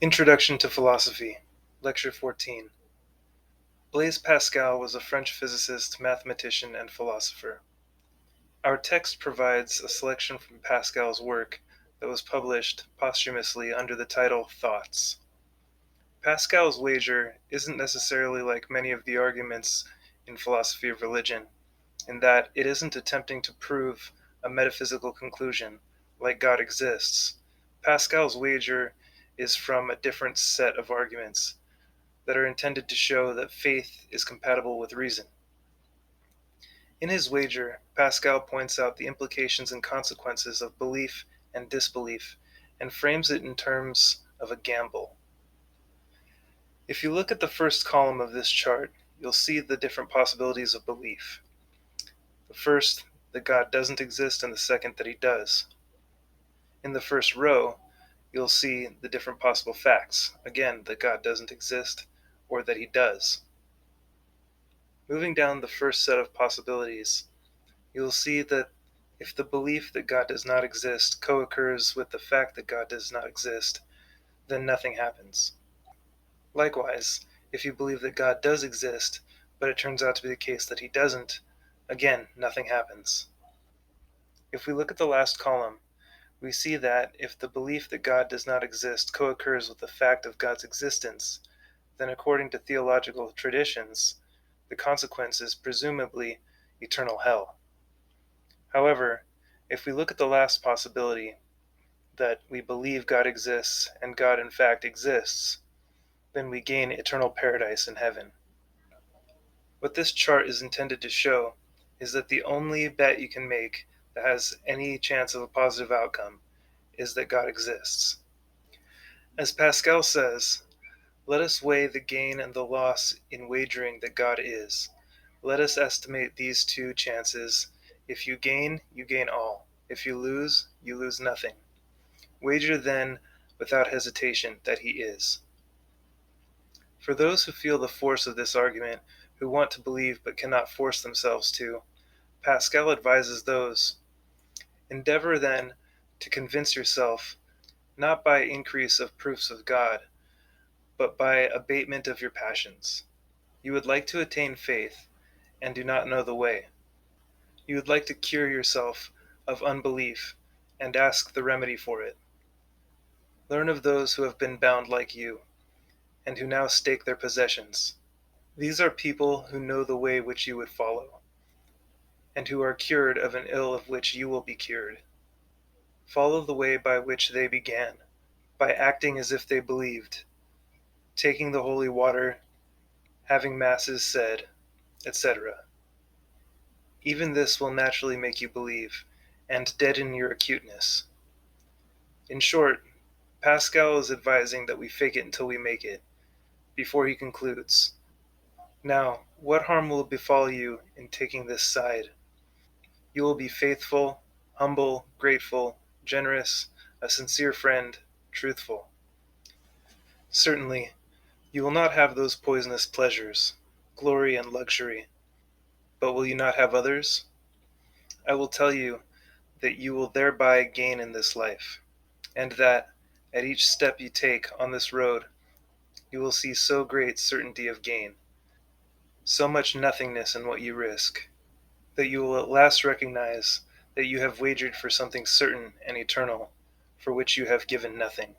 Introduction to Philosophy, Lecture 14. Blaise Pascal was a French physicist, mathematician, and philosopher. Our text provides a selection from Pascal's work that was published posthumously under the title Thoughts. Pascal's wager isn't necessarily like many of the arguments in philosophy of religion, in that it isn't attempting to prove a metaphysical conclusion, like God exists. Pascal's wager is from a different set of arguments that are intended to show that faith is compatible with reason. In his wager, Pascal points out the implications and consequences of belief and disbelief and frames it in terms of a gamble. If you look at the first column of this chart, you'll see the different possibilities of belief. The first, that God doesn't exist, and the second, that he does. In the first row, you'll see the different possible facts. Again, that God doesn't exist, or that he does. Moving down the first set of possibilities, you'll see that if the belief that God does not exist co-occurs with the fact that God does not exist, then nothing happens. Likewise, if you believe that God does exist, but it turns out to be the case that he doesn't, again, nothing happens. If we look at the last column, we see that if the belief that God does not exist co-occurs with the fact of God's existence, then according to theological traditions, the consequence is presumably eternal hell. However, if we look at the last possibility, that we believe God exists and God in fact exists, then we gain eternal paradise in heaven. What this chart is intended to show is that the only bet you can make that has any chance of a positive outcome is that God exists. As Pascal says, let us weigh the gain and the loss in wagering that God is. Let us estimate these two chances. If you gain all. If you lose nothing. Wager then, without hesitation, that he is. For those who feel the force of this argument, who want to believe but cannot force themselves to, Pascal advises those, endeavor then to convince yourself, not by increase of proofs of God, but by abatement of your passions. You would like to attain faith, and do not know the way. You would like to cure yourself of unbelief, and ask the remedy for it. Learn of those who have been bound like you, and who now stake their possessions. These are people who know the way which you would follow, and who are cured of an ill of which you will be cured. Follow the way by which they began, by acting as if they believed, taking the holy water, having masses said, etc. Even this will naturally make you believe, and deaden your acuteness. In short, Pascal is advising that we fake it until we make it, before he concludes, now, what harm will befall you in taking this side? You will be faithful, humble, grateful, generous, a sincere friend, truthful. Certainly, you will not have those poisonous pleasures, glory and luxury, but will you not have others? I will tell you that you will thereby gain in this life, and that, at each step you take on this road, you will see so great certainty of gain, so much nothingness in what you risk, that you will at last recognize that you have wagered for something certain and eternal, for which you have given nothing.